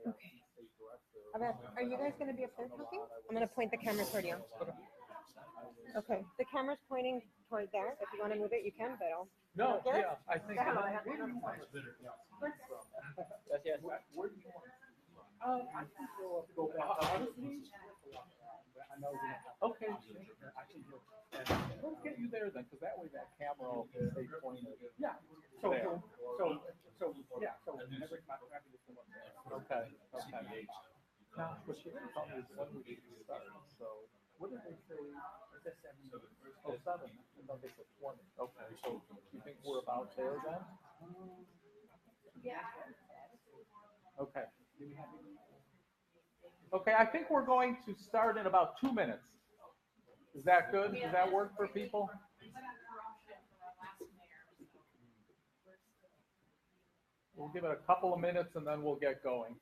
Okay. Are you guys going to be up there talking? I'm going to point the camera toward you. Okay. The camera's pointing toward there. If you want to move it, you can, but I'll... No, yeah, I think... Yes. I think we'll go back. Okay. We'll get you there then, because that way that camera will stay pointed. Yeah. So yeah. So whenever it's not happy to come up there. Okay. Okay. Now, what she didn't tell me is when we should start. So what did they say? Is that 7? Oh, 7. I thought they said 20. Okay. So you think we're about there then? Yeah. Okay. Okay, I think we're going to start in about 2 minutes. Is that good? Does that work for people? We'll give it a couple of minutes and then we'll get going.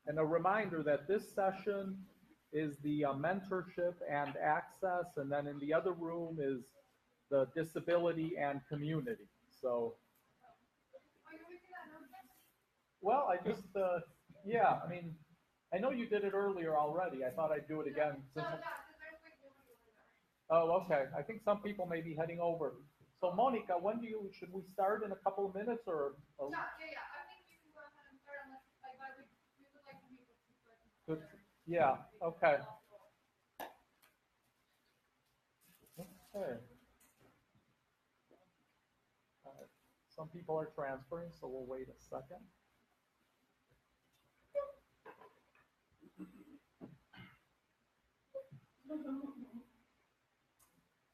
And a reminder that this session is the mentorship and access, and then in the other room is the disability and community. So, well, I just, yeah, I mean, I know you did it earlier already. I thought I'd do it again. Oh, okay. I think some people may be heading over. So, Monica, should we start in a couple of minutes or? Yeah. I think you can go ahead and start unless, we would like to meet with you. Good. Yeah, okay. Okay. Some people are transferring, so we'll wait a second.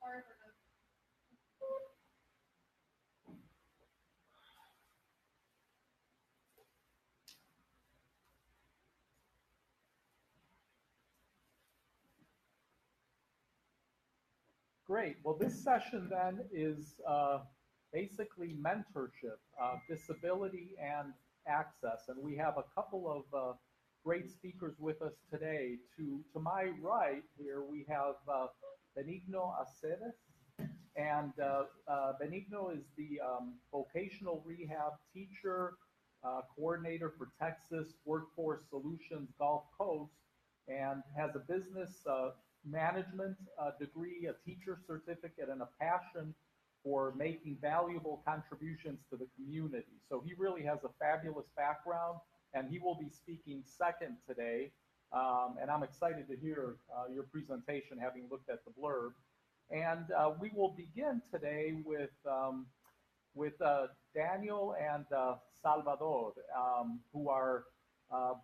Sorry for this. Great. Well, this session then is basically mentorship, disability and access. And we have a couple of great speakers with us today. To my right here, we have Benigno Aceves. And Benigno is the vocational rehab teacher, coordinator for Texas Workforce Solutions Gulf Coast, and has a business management degree, a teacher certificate, and a passion for making valuable contributions to the community. So he really has a fabulous background, and he will be speaking second today. And I'm excited to hear your presentation, having looked at the blurb. And we will begin today with Daniel and Salvador, who are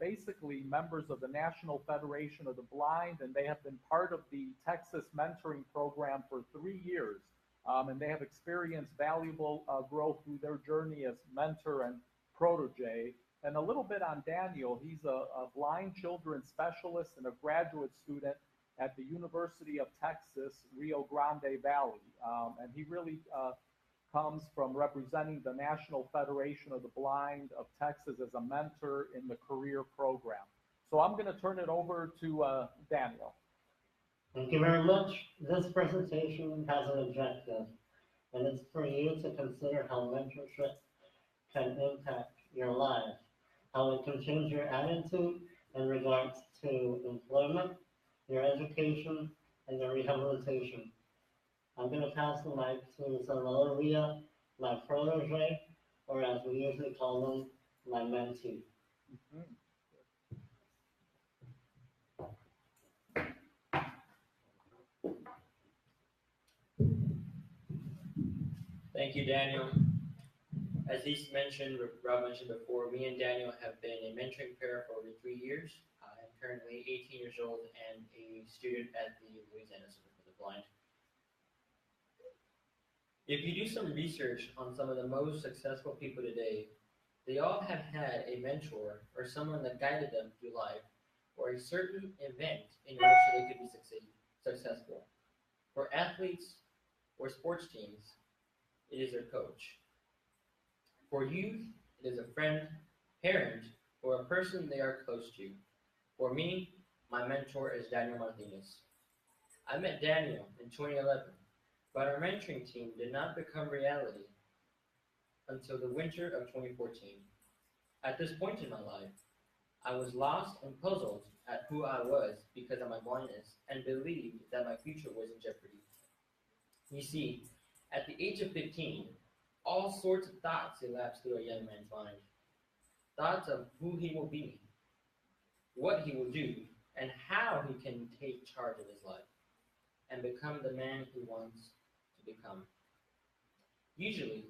basically members of the National Federation of the Blind, and they have been part of the Texas mentoring program for 3 years. And they have experienced valuable growth through their journey as mentor and protege. And a little bit on Daniel, he's a blind children specialist and a graduate student at the University of Texas, Rio Grande Valley. And he really comes from representing the National Federation of the Blind of Texas as a mentor in the career program. So I'm going to turn it over to Daniel. Thank you very much. This presentation has an objective, and it's for you to consider how mentorship can impact your life, how it can change your attitude in regards to employment, your education, and your rehabilitation. I'm going to pass the mic to Salvador Villa, my protege, or as we usually call them, my mentee. Mm-hmm. Thank you, Daniel. As Rob mentioned before, me and Daniel have been a mentoring pair for over 3 years. I am currently 18 years old and a student at the Louisiana Center for the Blind. If you do some research on some of the most successful people today, they all have had a mentor or someone that guided them through life or a certain event in order so they could be successful. For athletes or sports teams, it is their coach. For youth, it is a friend, parent, or a person they are close to. For me, my mentor is Daniel Martinez. I met Daniel in 2011, but our mentoring team did not become reality until the winter of 2014. At this point in my life, I was lost and puzzled at who I was because of my blindness and believed that my future was in jeopardy. You see, at the age of 15, all sorts of thoughts elapse through a young man's mind. Thoughts of who he will be, what he will do, and how he can take charge of his life and become the man he wants to become. Usually,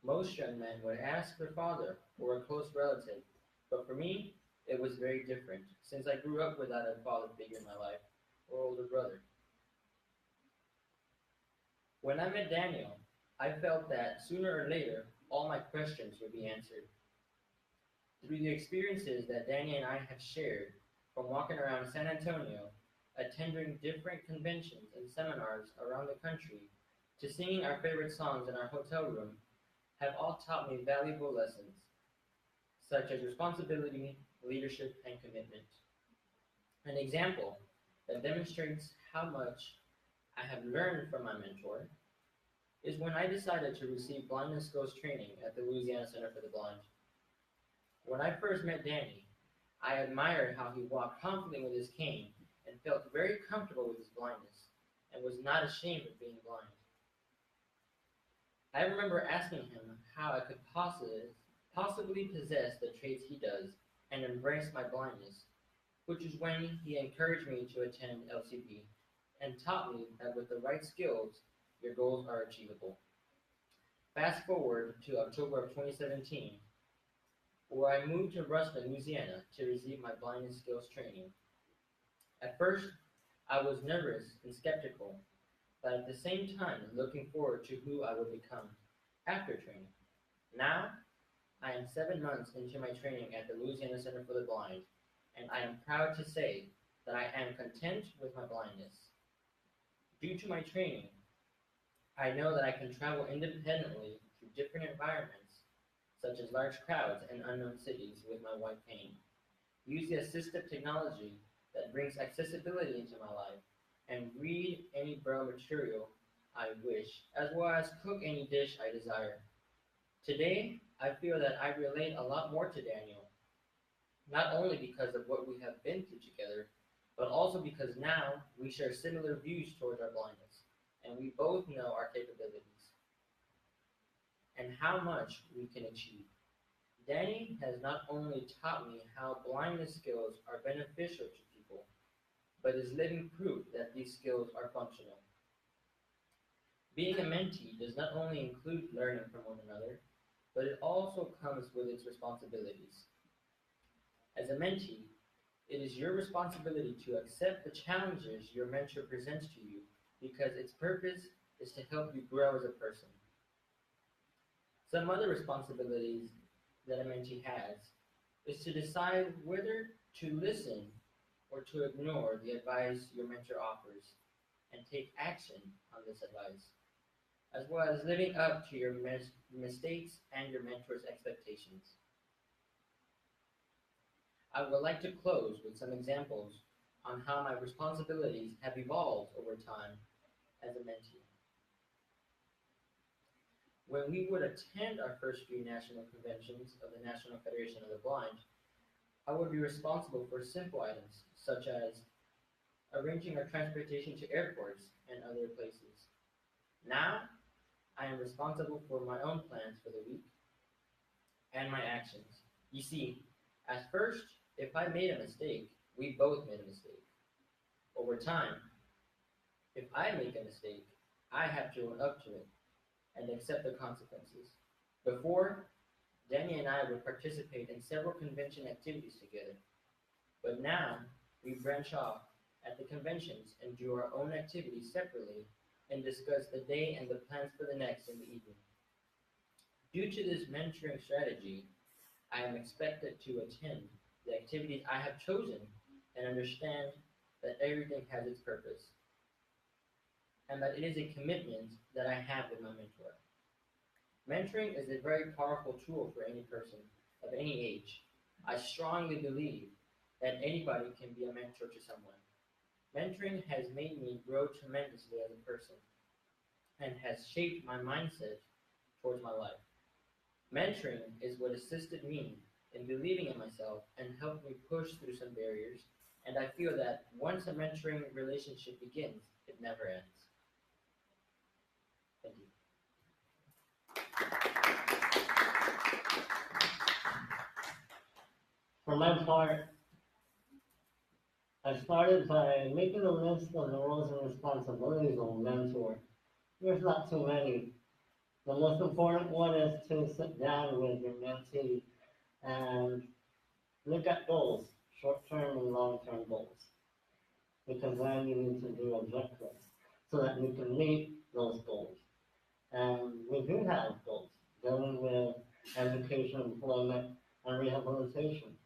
most young men would ask their father or a close relative, but for me, it was very different since I grew up without a father figure in my life or older brother. When I met Daniel, I felt that sooner or later, all my questions would be answered. Through the experiences that Danny and I have shared, from walking around San Antonio, attending different conventions and seminars around the country, to singing our favorite songs in our hotel room, have all taught me valuable lessons, such as responsibility, leadership, and commitment. An example that demonstrates how much I have learned from my mentor is when I decided to receive blindness skills training at the Louisiana Center for the Blind. When I first met Danny, I admired how he walked confidently with his cane and felt very comfortable with his blindness and was not ashamed of being blind. I remember asking him how I could possibly possess the traits he does and embrace my blindness, which is when he encouraged me to attend LCP and taught me that with the right skills, your goals are achievable. Fast forward to October of 2017, where I moved to Ruston, Louisiana to receive my blindness skills training. At first, I was nervous and skeptical, but at the same time looking forward to who I would become after training. Now, I am 7 months into my training at the Louisiana Center for the Blind, and I am proud to say that I am content with my blindness. Due to my training, I know that I can travel independently through different environments, such as large crowds and unknown cities with my white cane, use the assistive technology that brings accessibility into my life, and read any braille material I wish, as well as cook any dish I desire. Today, I feel that I relate a lot more to Daniel, not only because of what we have been through together, but also because now we share similar views towards our blindness, and we both know our capabilities and how much we can achieve. Danny has not only taught me how blindness skills are beneficial to people, but is living proof that these skills are functional. Being a mentee does not only include learning from one another, but it also comes with its responsibilities. As a mentee, it is your responsibility to accept the challenges your mentor presents to you because its purpose is to help you grow as a person. Some other responsibilities that a mentee has is to decide whether to listen or to ignore the advice your mentor offers and take action on this advice, as well as living up to your mistakes and your mentor's expectations. I would like to close with some examples on how my responsibilities have evolved over time as a mentee. When we would attend our first few national conventions of the National Federation of the Blind, I would be responsible for simple items such as arranging our transportation to airports and other places. Now, I am responsible for my own plans for the week and my actions. You see, at first, if I made a mistake, we both made a mistake. Over time, if I make a mistake, I have to own up to it and accept the consequences. Before, Danny and I would participate in several convention activities together, but now we branch off at the conventions and do our own activities separately and discuss the day and the plans for the next in the evening. Due to this mentoring strategy, I am expected to attend the activities I have chosen and understand that everything has its purpose, and that it is a commitment that I have with my mentor. Mentoring is a very powerful tool for any person of any age. I strongly believe that anybody can be a mentor to someone. Mentoring has made me grow tremendously as a person and has shaped my mindset towards my life. Mentoring is what assisted me in believing in myself and helped me push through some barriers, and I feel that once a mentoring relationship begins, it never ends. Thank you. For my part, I started by making a list of the roles and responsibilities of a mentor. There's not too many. The most important one is to sit down with your mentee and look at goals, short-term and long-term goals. Because then you need to do objectives so that you can meet those goals. And we do have goals dealing with education, employment, and rehabilitation.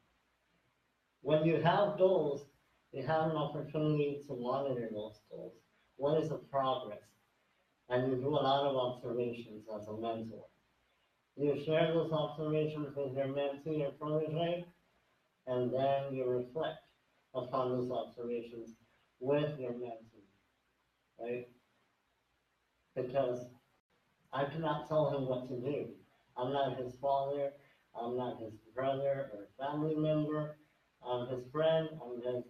When you have goals, you have an opportunity to monitor those goals. What is the progress? And you do a lot of observations as a mentor. You share those observations with your mentee or protege, and then you reflect upon those observations with your mentee, right? Because I cannot tell him what to do. I'm not his father, I'm not his brother or family member, I'm his friend, I'm his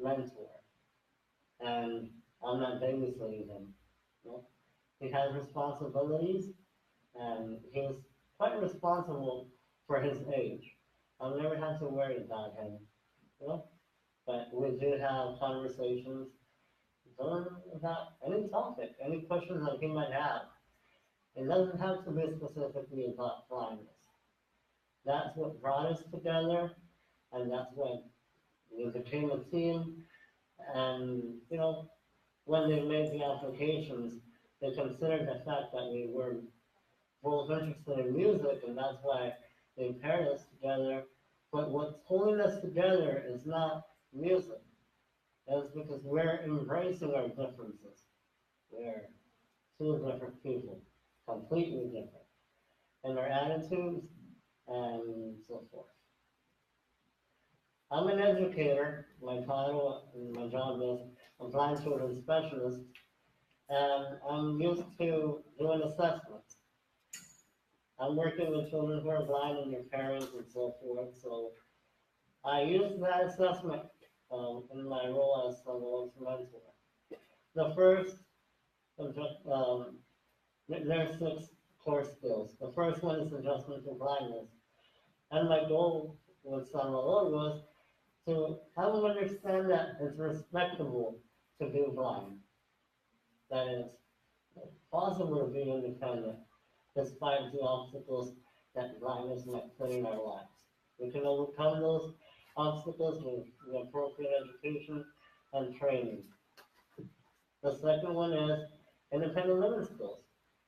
mentor. And I'm not babysitting him. You know? He has responsibilities, and he's quite responsible for his age. I've never had to worry about him, you know? But we do have conversations about any topic, any questions that he might have. It doesn't have to be specifically about blindness. That's what brought us together, and that's what we became a team. And, you know, when they made the applications, they considered the fact that we were both interested in music, and that's why they paired us together. But what's holding us together is not music. That's because we're embracing our differences. We're two different people, completely different, in our attitudes and so forth. I'm an educator. My title and my job is a blind children specialist, and I'm used to doing assessments. I'm working with children who are blind and their parents and so forth, so I use that assessment in my role as someone's mentor. The first, there's 6 core skills. The first one is adjustment to blindness. And my goal with Salvador was to have them understand that it's respectable to be blind, that it's possible to be independent despite the obstacles that blindness might put in our lives. We can overcome those obstacles with appropriate education and training. The second one is independent living skills.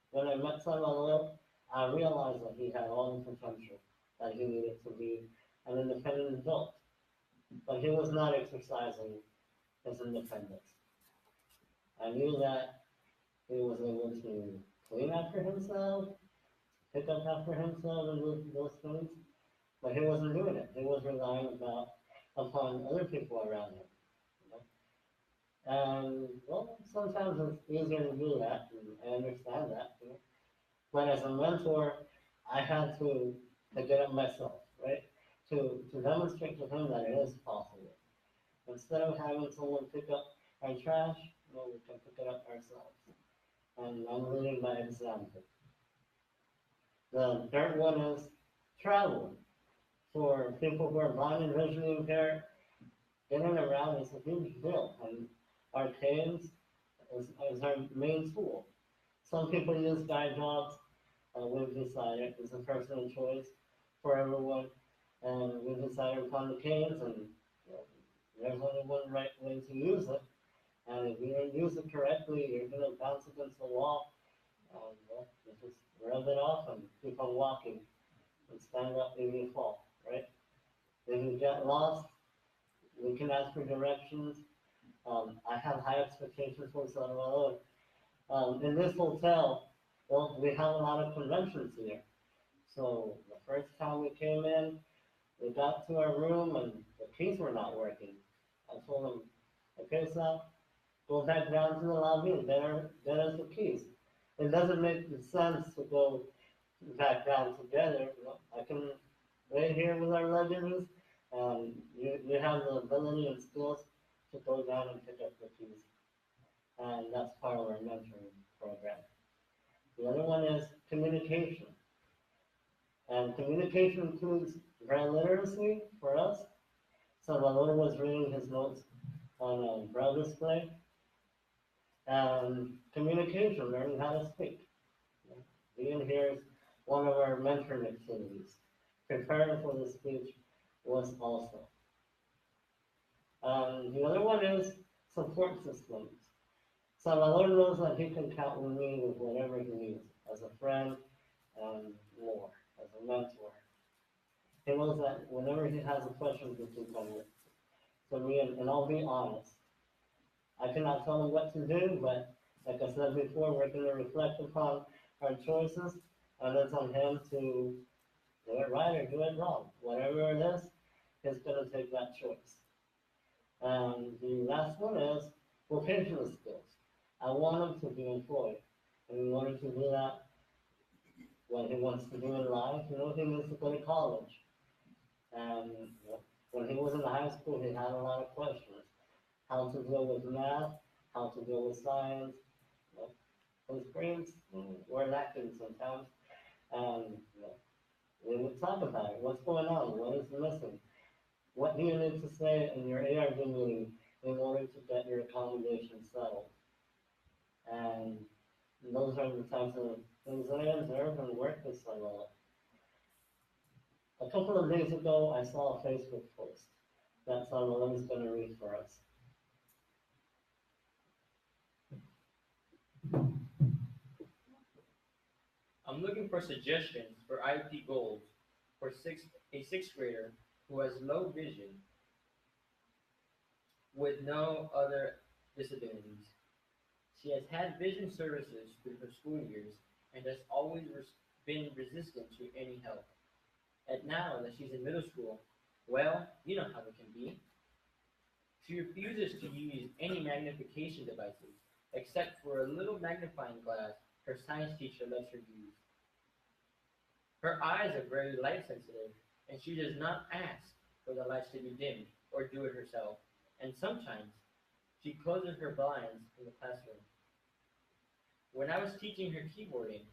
When I met Salvador, I realized that he had all the potential, that he needed to be an independent adult, but he was not exercising his independence. I knew that he was able to clean after himself, pick up after himself, and do those things, but he wasn't doing it. He was relying upon other people around him. You know? And well, sometimes it's easier to do that, and I understand that. You know? But as a mentor, I had to get up myself, right? To demonstrate to him that it is possible. Instead of having someone pick up our trash, you know, we can pick it up ourselves. And I'm leading by example. The third one is travel. For people who are blind and visually impaired, getting around is a huge deal. And arcades is our main tool. Some people use guide dogs. We've decided it's a personal choice for everyone. And we decided upon the canes, and you know, there's only one right way to use it. And if you don't use it correctly, you're going to bounce against the wall. Well, you just rub it off and keep on walking and stand up if you fall, right? If you get lost, we can ask for directions. I have high expectations for Salvador. In this hotel, well, we have a lot of conventions here. So the first time we came in, we got to our room and the keys were not working. I told him, okay, Sal, go back down to the lobby and get us the keys. It doesn't make sense to go background together. I can right here with our legends, you have the ability and skills to go down and pick up the keys. And that's part of our mentoring program. The other one is communication. And communication includes braille literacy for us. Salvador was reading his notes on a braille display. And communication, learning how to speak. Being here is one of our mentoring activities. Preparing for the speech was also. The other one is support systems. Salvador knows that he can count on me with whatever he needs, as a friend and more, as a mentor. He knows that whenever he has a question, he can come to me, and I'll be honest. I cannot tell him what to do, but like I said before, we're going to reflect upon our choices, and it's on him to do it right or do it wrong. Whatever it is, he's going to take that choice. And the last one is vocational skills. I want him to be employed. And in order to do that, what he wants to do in life, he needs to go to college. And when he was in high school, he had a lot of questions. How to deal with math, how to deal with science. His brains were lacking sometimes. And we would talk about it. What's going on? What is missing? What do you need to say in your ARD meeting in order to get your accommodation settled? And those are the types of things that I observe and work with Salvador. A couple of days ago, I saw a Facebook post that Salvador is going to read for us. I'm looking for suggestions for IEP goals for a sixth grader who has low vision with no other disabilities. She has had vision services through her school years and has always been resistant to any help. And now that she's in middle school, well, you know how it can be. She refuses to use any magnification devices except for a little magnifying glass her science teacher lets her use. Her eyes are very light sensitive, and she does not ask for the lights to be dimmed or do it herself. And sometimes she closes her blinds in the classroom. When I was teaching her keyboarding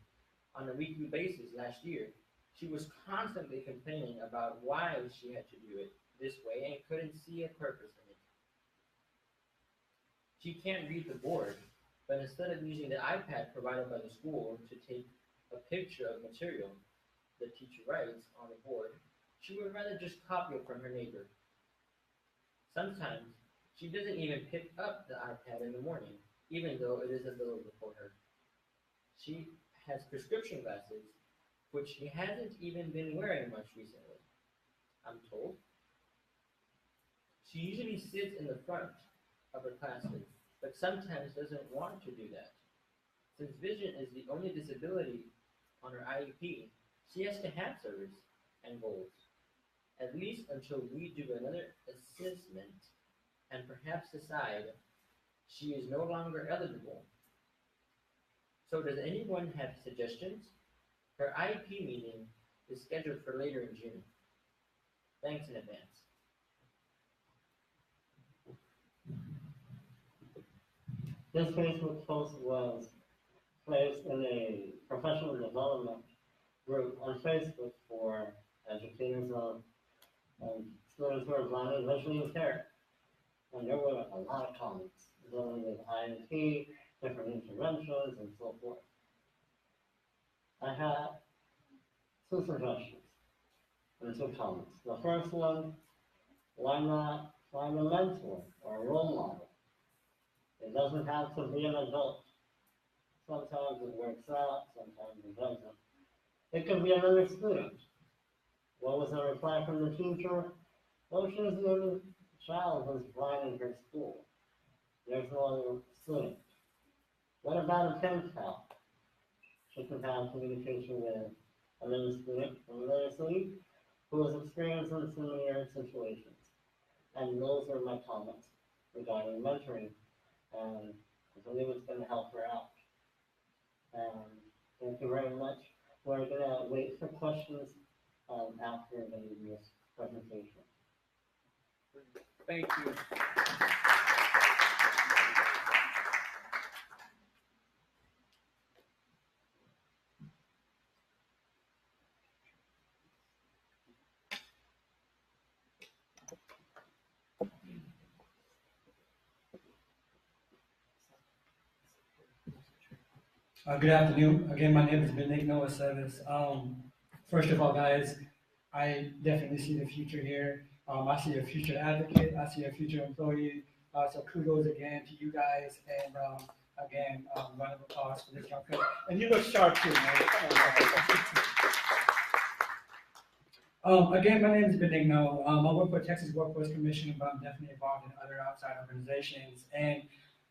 on a weekly basis last year, she was constantly complaining about why she had to do it this way and couldn't see a purpose in it. She can't read the board, but instead of using the iPad provided by the school to take a picture of material the teacher writes on the board, she would rather just copy it from her neighbor. Sometimes she doesn't even pick up the iPad in the morning, even though it is available for her. She has prescription glasses, which she hasn't even been wearing much recently, I'm told. She usually sits in the front of her classes, but sometimes doesn't want to do that. Since vision is the only disability on her IEP, she has to have service and goals, at least until we do another assessment and perhaps decide she is no longer eligible. So does anyone have suggestions? Her IEP meeting is scheduled for later in June. Thanks in advance. This Facebook post was placed in a professional development group on Facebook for educators of students who are blind and visually impaired. And there were a lot of comments dealing with INP, different interventions, and so forth. I had two suggestions and two comments. The first one, why not find a mentor or a role model? It doesn't have to be an adult. Sometimes it works out, sometimes it doesn't. It could be another student. What was the reply from the teacher? Well, she's the only child who's blind in her school. There's no other student. What about a pen pal? She can have communication with another student from another city who is experiencing similar situations. And those are my comments regarding mentoring. And I believe it's going to help her out. And thank you very much we're gonna wait for questions after this presentation. Thank you. Good afternoon. Again, my name is Benigno Aceves. First of all, guys, I definitely see the future here. I see a future advocate. I see a future employee. So kudos again to you guys. And again, round of applause for this young couple. And you look sharp too, man. Again, my name is Benigno. I work for Texas Workforce Commission, but I'm definitely involved in other outside organizations. And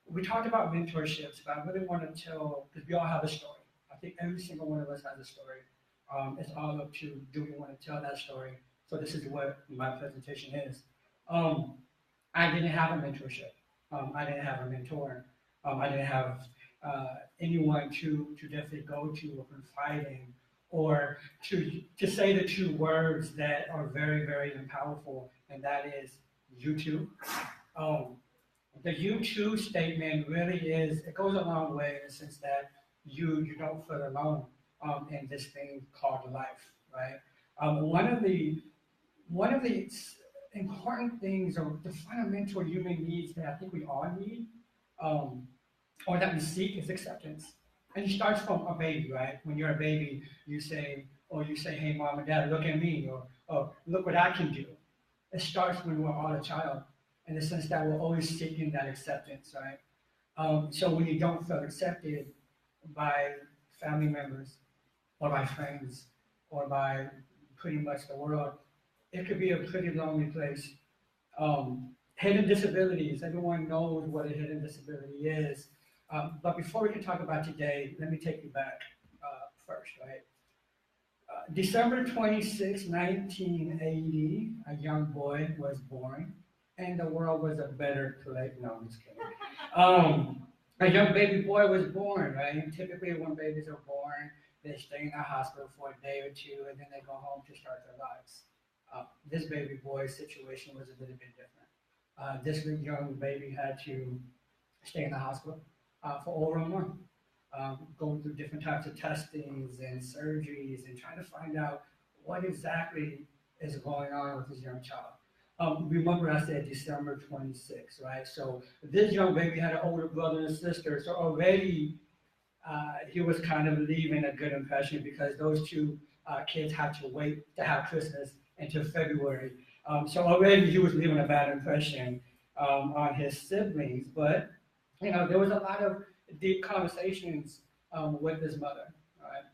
we talked about mentorships, but I really want to tell, because we all have a story. I think every single one of us has a story. It's all up to, do we want to tell that story? So this is what my presentation is. I didn't have a mentorship. I didn't have a mentor. I didn't have anyone to definitely go to or confide in, or to say the two words that are very, very powerful, and that is you too. The you too statement really is, it goes a long way in the sense that you don't feel alone in this thing called life, right? One of the important things, or the fundamental human needs that I think we all need, or that we seek, is acceptance. And it starts from a baby, right? When you're a baby, you say, hey, mom and dad, look at me, or look what I can do. It starts when we're all a child, in the sense that we're always seeking that acceptance, right? So when you don't feel accepted by family members, or by friends, or by pretty much the world, it could be a pretty lonely place. Hidden disabilities, everyone knows what a hidden disability is. But before we can talk about today, let me take you back first, right? December 26, 1980, a young boy was born, and the world was a better place. No, I'm just kidding. A young baby boy was born, right? And typically when babies are born, they stay in the hospital for a day or two, and then they go home to start their lives. This baby boy's situation was a little bit different. This young baby had to stay in the hospital for over a month, going through different types of testings and surgeries and trying to find out what exactly is going on with this young child. Remember I said December 26, right? So this young baby had an older brother and sister, so already he was kind of leaving a good impression, because those two kids had to wait to have Christmas until February. So already he was leaving a bad impression on his siblings, but there was a lot of deep conversations with his mother, right?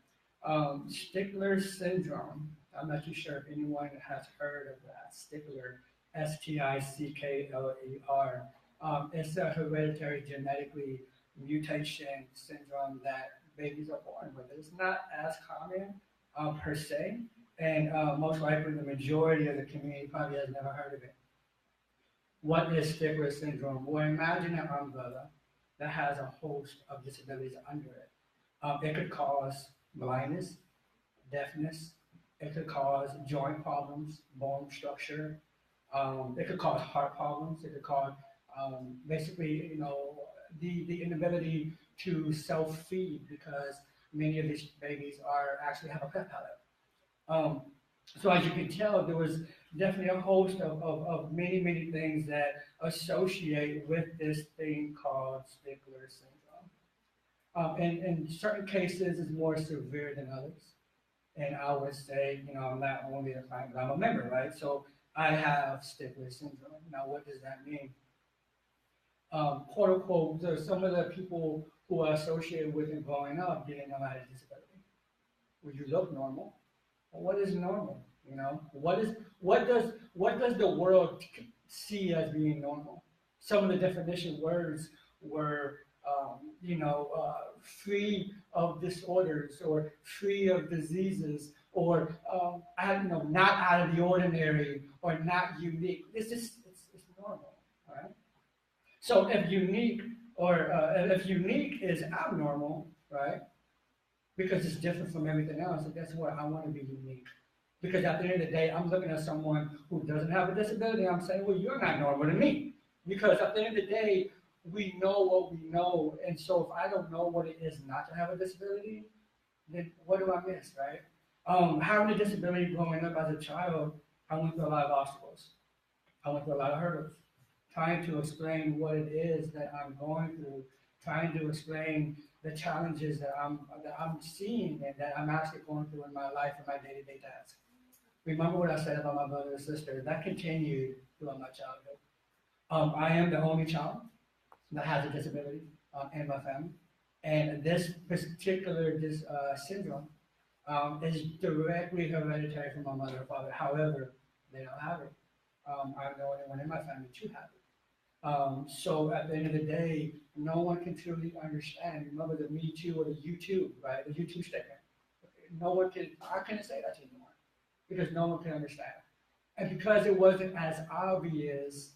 Stickler syndrome. I'm not too sure if anyone has heard of that. Stickler, Stickler. It's a hereditary genetically mutation syndrome that babies are born with. It's not as common per se, and most likely the majority of the community probably has never heard of it. What is Stickler syndrome? Well, imagine an umbrella that has a host of disabilities under it. It could cause blindness, deafness. It could cause joint problems, bone structure. It could cause heart problems. It could cause basically, the inability to self-feed, because many of these babies actually have a cleft palate. So as you can tell, there was definitely a host of many, many things that associate with this thing called Stickler syndrome. And in certain cases, it's more severe than others. And I would say, I'm not only a client, but I'm a member, right? So I have Stickler syndrome. Now, what does that mean? Quote unquote, some of the people who are associated with it growing up didn't know I had a disability. Well, you look normal. Well, what is normal? What does the world see as being normal? Some of the definition words were, free of disorders, or free of diseases, or not out of the ordinary, or not unique. It's normal, right? So if unique is abnormal, right? because it's different from everything else. And guess what? I want to be unique. Because at the end of the day, I'm looking at someone who doesn't have a disability. I'm saying, well, you're not normal to me. Because at the end of the day, we know what we know. And so if I don't know what it is not to have a disability, then what do I miss, right? Having a disability growing up as a child, I went through a lot of obstacles. I went through a lot of hurdles. Trying to explain what it is that I'm going through, trying to explain the challenges that I'm seeing and that I'm actually going through in my life and my day-to-day tasks. Remember what I said about my brother and sister, that continued throughout my childhood. I am the only child that has a disability in my family. And this particular syndrome is directly hereditary from my mother and father. However, they don't have it. I'm the only one in my family to have it. So at the end of the day, no one can truly understand. Remember the Me Too or the You Too, right? The You Too statement. No one can, I couldn't say that anymore because no one can understand. And because it wasn't as obvious,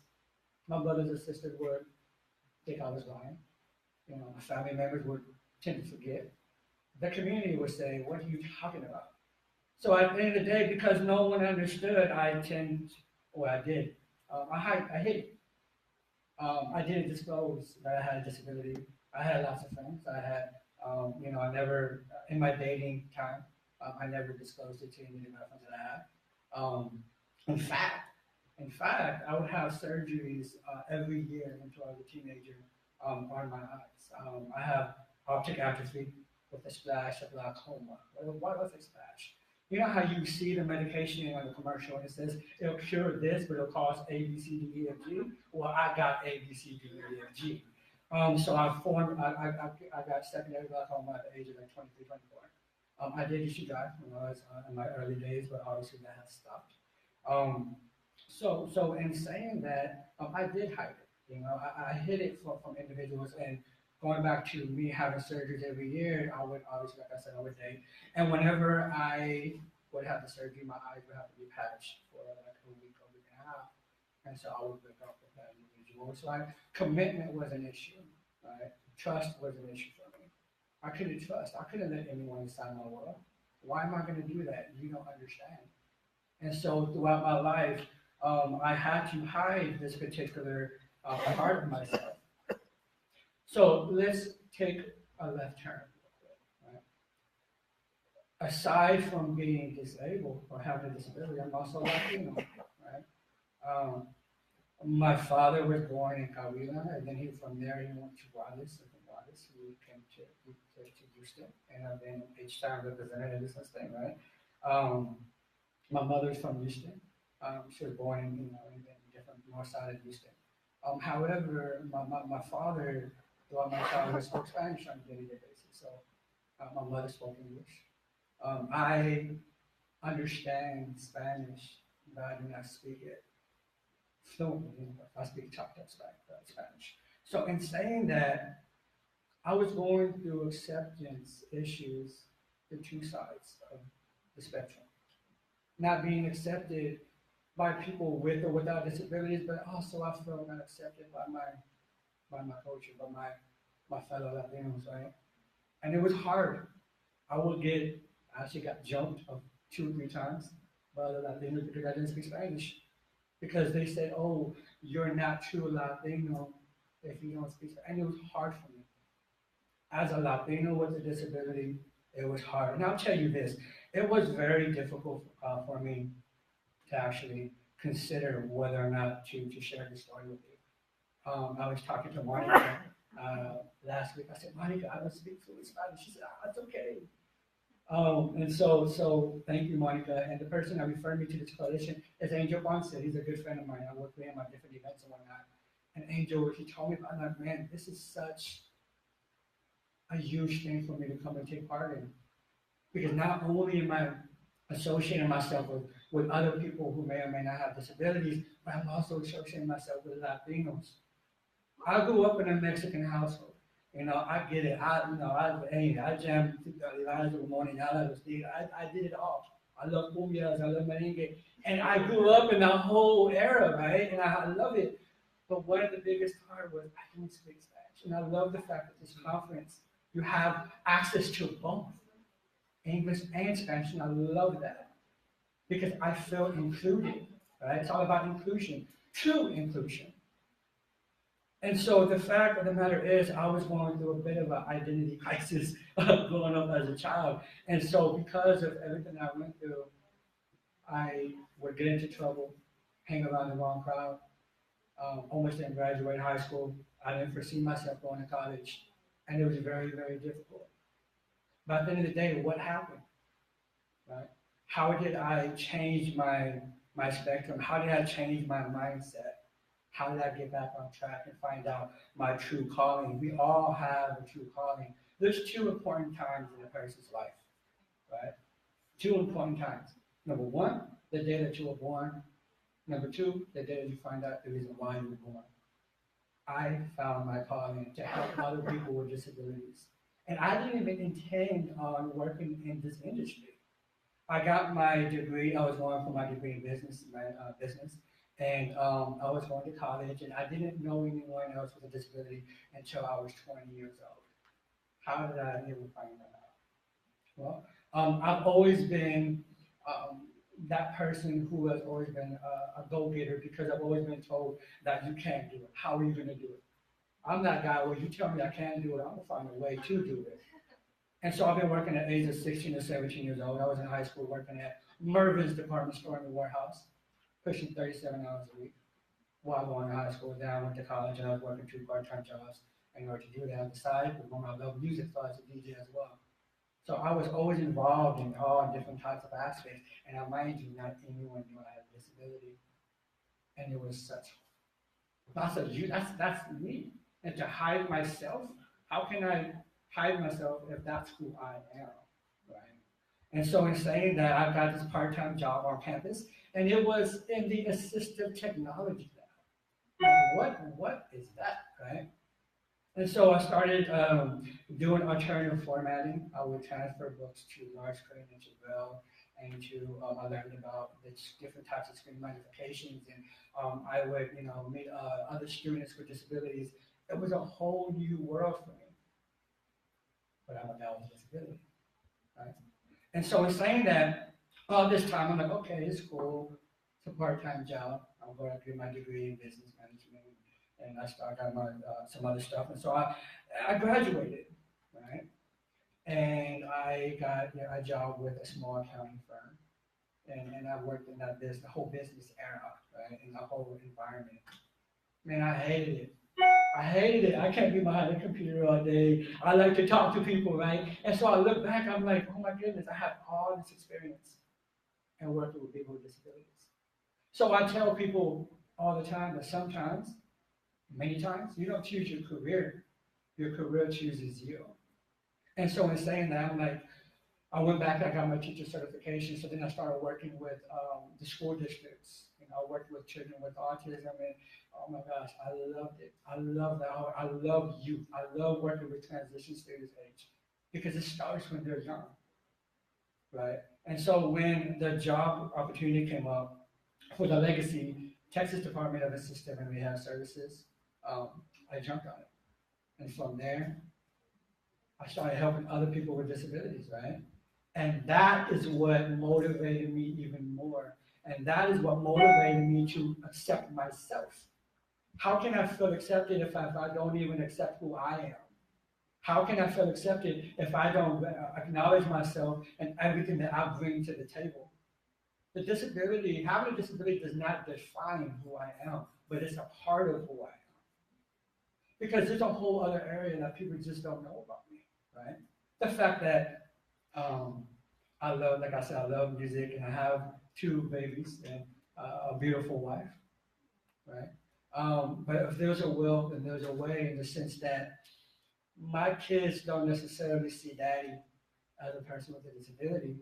my brothers and sisters would think I was lying. You know, my family members would tend to forget. The community would say, what are you talking about? So at the end of the day, because no one understood, I did. I hid it. I didn't disclose that I had a disability. I had lots of friends. I had, I never, in my dating time, I never disclosed it to any of my friends that I had. In fact, I would have surgeries every year until I was a teenager on my eyes. I have optic atrophy with a splash of glaucoma. What was a splash? You know how you see the medication on the commercial and it says it'll cure this, but it'll cause A, B, C, D, E, F, G? Well, I got A, B, C, D, E, F, G. So I got secondary glaucoma at the age of like 23, 24. I did used to drive when I was in my early days, but obviously that has stopped. So in saying that, I did hide it. You know, I hid it from individuals, and going back to me having surgeries every year, I would obviously, like I said, I would date. And whenever I would have the surgery, my eyes would have to be patched for like a week and a half. And so I would break up with that individual. So commitment was an issue, right? Trust was an issue for me. I couldn't trust. I couldn't let anyone inside my world. Why am I going to do that? You don't understand. And so throughout my life, I had to hide this particular part of myself. So let's take a left turn real quick, right? Aside from being disabled or having a disability, I'm also Latino, right? My father was born in Coahuila, and then from there he went to Juarez, and from Juarez he came to Houston, and I've been each time represented this thing, right? My mother's from Houston. She was born in different north side of Houston. However, my father, throughout my childhood, spoke Spanish on a day-to-day basis. So my mother spoke English. I understand Spanish, but I do not speak it fluently. I speak chopped up Spanish. So in saying that, I was going through acceptance issues, the two sides of the spectrum. Not being accepted by people with or without disabilities, but also I felt not accepted by my culture, by my fellow Latinos, right? And it was hard. I actually got jumped 2 or 3 times by other Latinos because I didn't speak Spanish. Because they said, oh, you're not true Latino if you don't speak Spanish. And it was hard for me. As a Latino with a disability, it was hard. And I'll tell you this, it was very difficult for me to actually consider whether or not to share this story with you. I was talking to Monica last week. I said, Monica, I don't speak fluent Spanish. She said, it's okay. And so thank you, Monica. And the person that referred me to this coalition is Angel Ponce. He's a good friend of mine. I work with him on different events and whatnot. And Angel, he told me about that, man, this is such a huge thing for me to come and take part in. Because not only am I associating myself with other people who may or may not have disabilities, but I'm also associating myself with Latinos. I grew up in a Mexican household. You know, I get it. I jammed I did it all. I love cumbias, I love merengue. And I grew up in that whole era, right? And I love it. But one of the biggest part was I don't speak Spanish. And I love the fact that this conference, you have access to both. English and Spanish, and I love that because I feel included, right? It's all about inclusion, true inclusion. And so the fact of the matter is, I was going through a bit of an identity crisis growing up as a child. And so because of everything I went through, I would get into trouble, hang around the wrong crowd, almost didn't graduate high school. I didn't foresee myself going to college, and it was very, very difficult. But at the end of the day, what happened, right? How did I change my spectrum? How did I change my mindset? How did I get back on track and find out my true calling? We all have a true calling. There's two important times in a person's life, right? Two important times. Number one, the day that you were born. Number two, the day that you find out the reason why you were born. I found my calling to help other people with disabilities. And I didn't even intend on working in this industry. I got my degree. I was going for my degree in business, and I was going to college, and I didn't know anyone else with a disability until I was 20 years old. How did I even find that out? Well, I've always been that person who has always been a go-getter because I've always been told that you can't do it. How are you going to do it? I'm that guy where you tell me I can't do it, I'm going to find a way to do it. And so I've been working at age of 16 to 17 years old. I was in high school working at Mervin's department store in the warehouse, pushing 37 hours a week while going to high school. Then I went to college and I was working 2 part-time jobs in order to do that on the side. But when I love music, so I was a DJ as well. So I was always involved in all different types of aspects. And I mind you, not anyone knew I had a disability. And it was such, that's me. And to hide myself, how can I hide myself if that's who I am, right? And so in saying that, I've got this part-time job on campus, and it was in the assistive technology lab. What is that, right? And so I started doing alternative formatting. I would transfer books to large screen into Braille, and I learned about the different types of screen magnifications, and I would, meet other students with disabilities. It was a whole new world for me. But I'm a guy with a disability, right? And so in saying that, all this time, I'm like, okay, it's cool. It's a part-time job. I'm going to do my degree in business management, and I started my some other stuff. And so I graduated, right? And I got a job with a small accounting firm, and I worked in that business, the whole business era, right, in the whole environment. Man, I hated it. I hated it. I can't be behind a computer all day. I like to talk to people, right? And so I look back, I'm like, oh my goodness, I have all this experience and working with people with disabilities. So I tell people all the time that sometimes, many times, you don't choose your career chooses you. And so in saying that, I'm like, I went back, I got my teacher certification, so then I started working with the school districts. I worked with children with autism, and oh my gosh, I loved it. I love that. I love youth. I love working with transition students age because it starts when they're young, right? And so when the job opportunity came up for the Legacy Texas Department of Assistive and Rehab Services, I jumped on it. And from there, I started helping other people with disabilities, right? And that is what motivated me even more. And that is what motivated me to accept myself. How can I feel accepted if I don't even accept who I am? How can I feel accepted if I don't acknowledge myself and everything that I bring to the table? The disability, having a disability does not define who I am, but it's a part of who I am. Because there's a whole other area that people just don't know about me, right? The fact that I love, like I said, I love music, and I have 2 babies and a beautiful wife, right? But if there's a will, then there's a way, in the sense that my kids don't necessarily see daddy as a person with a disability.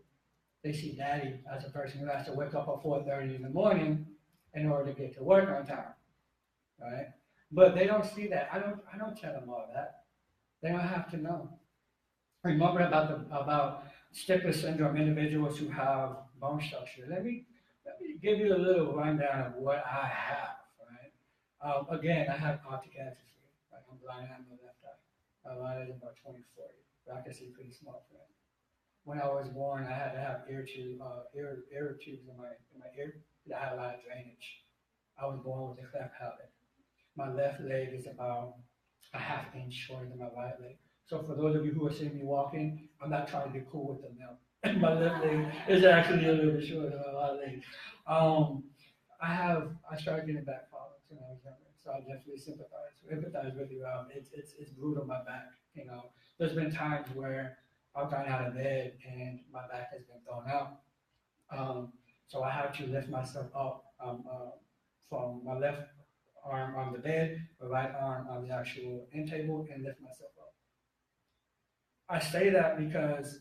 They see daddy as a person who has to wake up at 4:30 in the morning in order to get to work on time, right? But they don't see that. I don't tell them all that. They don't have to know. Remember about Stickler syndrome individuals who have bone structure. Let me give you a little rundown of what I have, right? Again, I have optic atrophy. Right? I'm blind on the left eye. My eye is about 20/40, but I can see pretty small for that. when I was born, I had to have ear tubes in my ear. I had a lot of drainage. I was born with a cleft palate. My left leg is about a half inch shorter than my right leg. So for those of you who are seeing me walking, I'm not trying to be cool with them now. My left leg is actually a little bit shorter than my right leg. I started getting back problems when I was younger, so I definitely empathize with you. It's brutal on my back. You know, there's been times where I've gotten out of bed and my back has been thrown out. So I had to lift myself up from my left arm on the bed, my right arm on the actual end table, and lift myself up. I say that because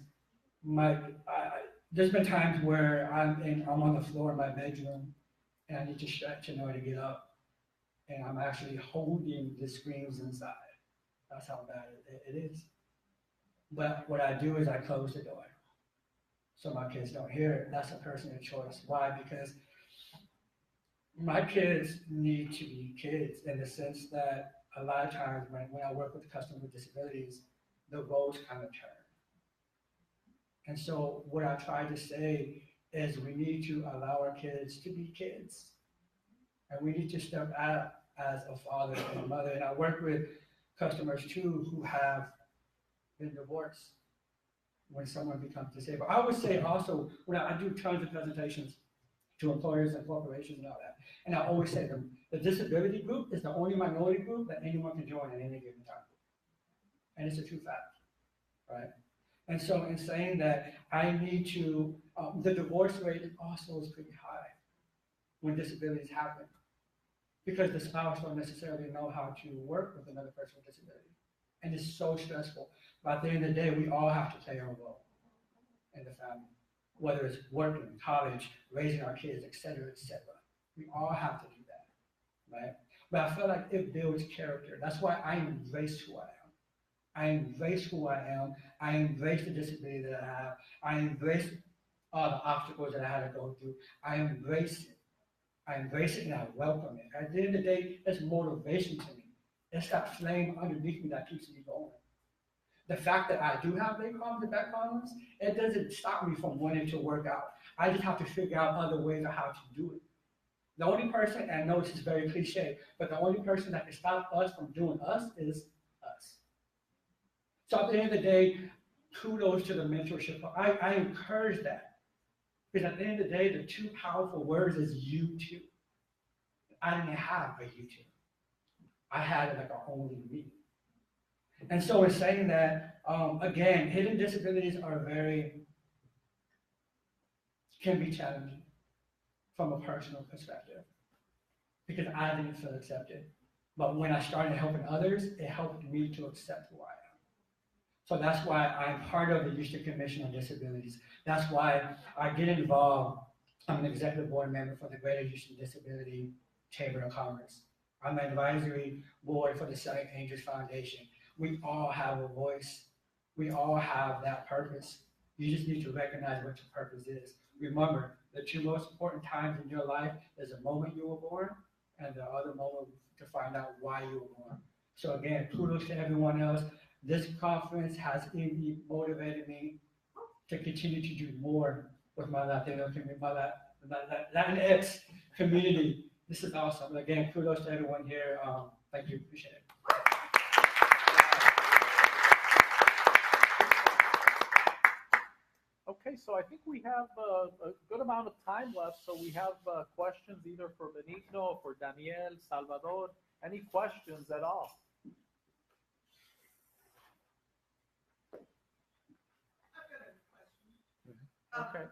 there's been times where I'm on the floor in my bedroom and I need to stretch in order to get up, and I'm actually holding the screams inside. That's how bad it is. But what I do is I close the door so my kids don't hear it. That's a personal choice. Why? Because my kids need to be kids in the sense that a lot of times when I work with customers with disabilities, the roles kind of turn. And so what I try to say is we need to allow our kids to be kids. And we need to step out as a father and a mother. And I work with customers too who have been divorced when someone becomes disabled. I would say also, when I do tons of presentations to employers and corporations and all that, and I always say to them, the disability group is the only minority group that anyone can join at any given time. And it's a true fact, right? And so in saying that, I need to, the divorce rate also is pretty high when disabilities happen, because the spouse don't necessarily know how to work with another person with disability. And it's so stressful. But at the end of the day, we all have to play our role in the family, whether it's working, college, raising our kids, et cetera, et cetera. We all have to do that, right? But I feel like it builds character. That's why I embrace who I am. I embrace who I am. I embrace the disability that I have. I embrace all the obstacles that I had to go through. I embrace it. I embrace it and I welcome it. At the end of the day, it's motivation to me. It's that flame underneath me that keeps me going. The fact that I do have leg problems and back problems, it doesn't stop me from wanting to work out. I just have to figure out other ways of how to do it. The only person, and I know this is very cliche, but the only person that can stop us from doing us is us. So at the end of the day, kudos to the mentorship. I encourage that. Because at the end of the day, the two powerful words is you too. I didn't have a you too. I had it like a only me. And so in saying that, again, hidden disabilities can be challenging from a personal perspective, because I didn't feel accepted. But when I started helping others, it helped me to accept who I am. So that's why I'm part of the Houston Commission on Disabilities. That's why I get involved. I'm an executive board member for the Greater Houston Disability Chamber of Commerce. I'm an advisory board for the St. Andrews Foundation. We all have a voice. We all have that purpose. You just need to recognize what your purpose is. Remember, the two most important times in your life is the moment you were born and the other moment to find out why you were born. So again, kudos to everyone else. This conference has motivated me to continue to do more with my Latino community, my Latinx community. This is awesome. Again, kudos to everyone here. Thank you. Appreciate it. Okay, so I think we have a good amount of time left. So we have questions either for Benigno, for Daniel, Salvador. Any questions at all? I've got a question. Okay.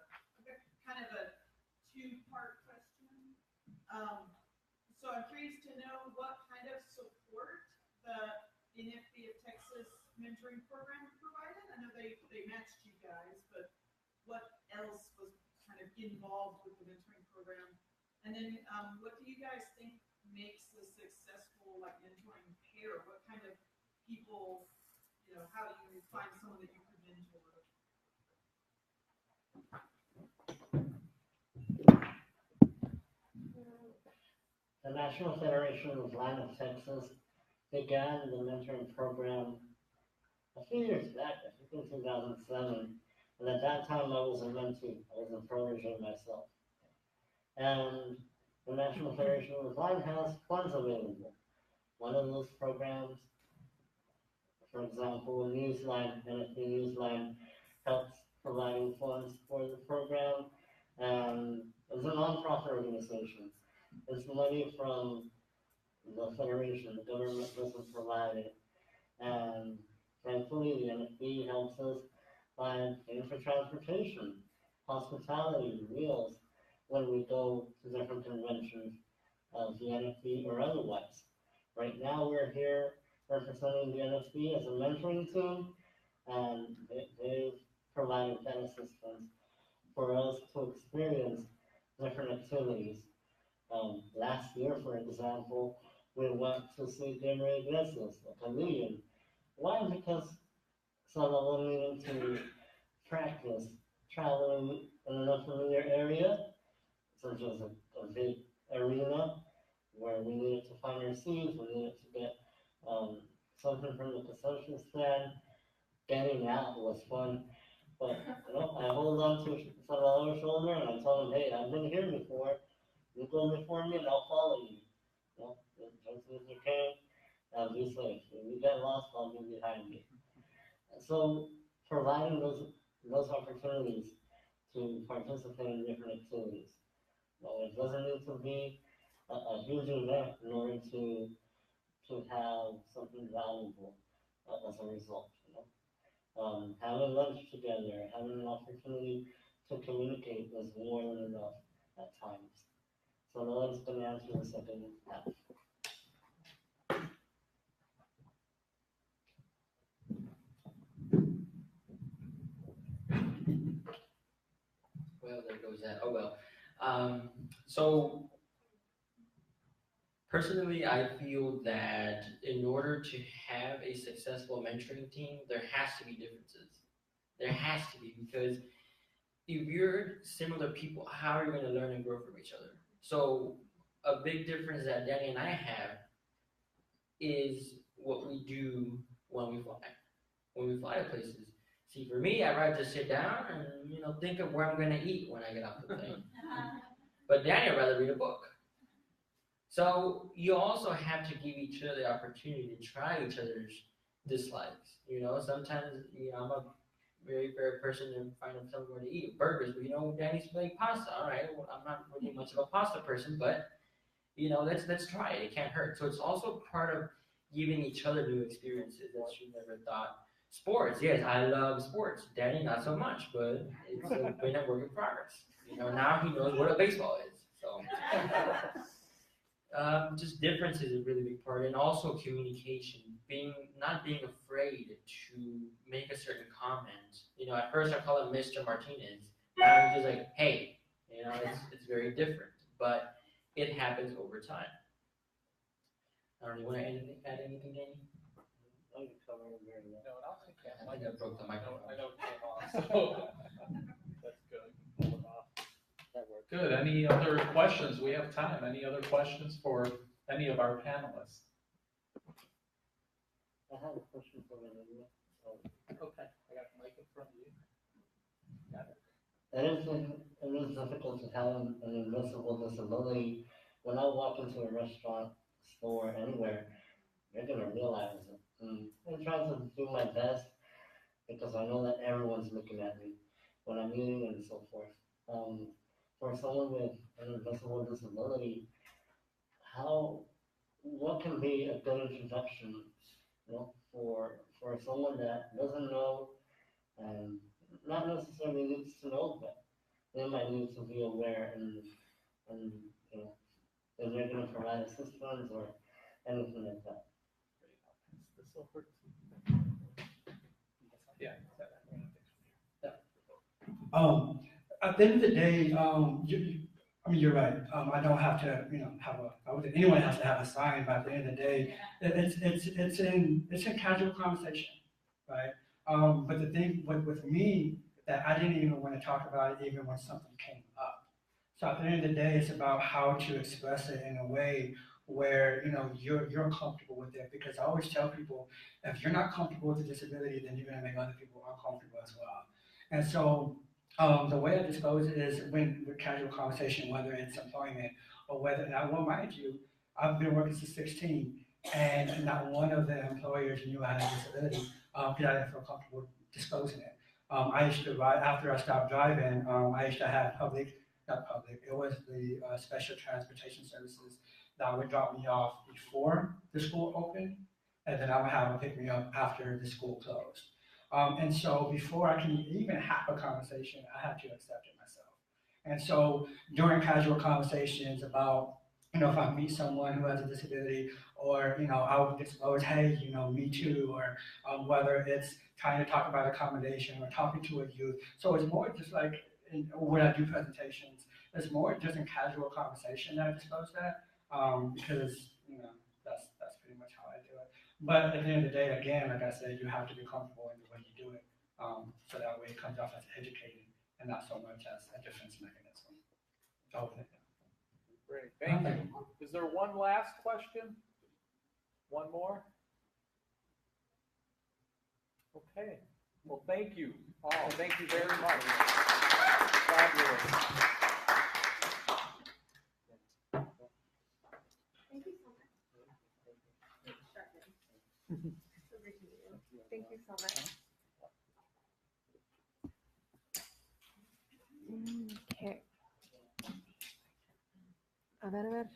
Kind of a two-part question. So I'm curious to know what kind of support the NFB of Texas mentoring program provided. I know they matched you guys, but what else was kind of involved with the mentoring program? And then what do you guys think makes a successful mentoring pair? What kind of people, how do you find someone that you could mentor? The National Federation of Latinx Texas began the mentoring program a few years back, I think in 2007, And at that time, I was a mentee. I was a protégé myself. And the National Federation of the Blind has funds available. One of those programs, for example, Newsline, NFB Newsline, helps providing funds for the program. And it's a nonprofit organization. It's money from the federation. The government doesn't provide it. And thankfully, the NFB helps us by paying for transportation, hospitality, meals when we go to different conventions of the NFB or otherwise. Right now, we're here representing the NFB as a mentoring team, and they've provided that assistance for us to experience different activities. Last year, for example, we went to see Gabriel Iglesias, a comedian. Why? Because Salvador needed to practice traveling in an unfamiliar area, such as a big arena where we needed to find our seats, we needed to get something from the concession stand. Getting out was fun, but I hold on to Salvador's shoulder and I tell him, hey, I've been here before. You go before me and I'll follow you. Just as you can, I'll be safe. If you get lost, I'll be behind you. So providing those opportunities to participate in different activities. It doesn't need to be a huge event in order to have something valuable as a result. Having lunch together, having an opportunity to communicate is more than enough at times. So now let's going to answer the second half. Well, there goes that. Oh well. So personally, I feel that in order to have a successful mentoring team, there has to be differences. There has to be, because if you're similar people, how are you going to learn and grow from each other? So a big difference that Danny and I have is what we do when we fly. When we fly to places. See, for me, I'd rather just sit down and think of where I'm going to eat when I get off the plane. But Danny would rather read a book. So you also have to give each other the opportunity to try each other's dislikes. Sometimes I'm a very fair person to find somewhere to eat burgers, but Danny's like pasta. All right, well, I'm not really much of a pasta person, but let's try it. It can't hurt. So it's also part of giving each other new experiences that you never thought. Sports, yes, I love sports. Danny, not so much, but it's been a work in progress. Now he knows what a baseball is. So just differences is a really big part, and also communication. Not being afraid to make a certain comment. At first I call him Mr. Martinez. Now he's just like, hey. It's very different, but it happens over time. I don't know. Want to add anything, Danny? I can cover it very well. No, I don't think I think I broke the microphone. I know it came off, so that's good. Pull it off. That works. Good. Any other questions? We have time. Any other questions for any of our panelists? I have a question for Olivia. Okay. I got the mic in front of you. Got it. It is difficult to have an invisible disability. When I walk into a restaurant, store, anywhere, you're going to realize it. I try to do my best because I know that everyone's looking at me when I'm eating and so forth. For someone with an invisible disability, what can be a good introduction, for someone that doesn't know and not necessarily needs to know, but they might need to be aware and if they're going to provide assistance or anything like that. Yeah. At the end of the day, you're right. I don't have to, anyone has to have a sign, but at the end of the day, it's in casual conversation, right? But the thing with me that I didn't even want to talk about it even when something came up. So at the end of the day, it's about how to express it in a way where you're comfortable with it. Because I always tell people, if you're not comfortable with the disability, then you're going to make other people uncomfortable as well. And so the way I disclose it is when with casual conversation, whether it's employment or whether, and I will mind you, I've been working since 16, and not one of the employers knew I had a disability because I didn't feel comfortable disclosing it. I used to ride, after I stopped driving, I used to have not public, it was the special transportation services that would drop me off before the school opened, and then I would have them pick me up after the school closed. And so before I can even have a conversation, I have to accept it myself. And so during casual conversations about, you know, if I meet someone who has a disability, or, you know, I'll disclose, hey, you know, me too, or whether it's trying to talk about accommodation or talking to a youth. So it's more just like when I do presentations, it's more just in casual conversation that I disclose that, because, you know, that's pretty much how I do it. But at the end of the day, again, like I said, you have to be comfortable in the way you do it, so that way it comes off as educating and not so much as a defense mechanism. Great, thank you. Is there one last question? One more? Okay, well, thank you all. Thank you very much. Fabulous. Thank you so much. Thank you so much. Okay. A ver.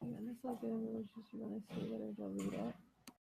Yeah, this is good. Just want to see that I delete it.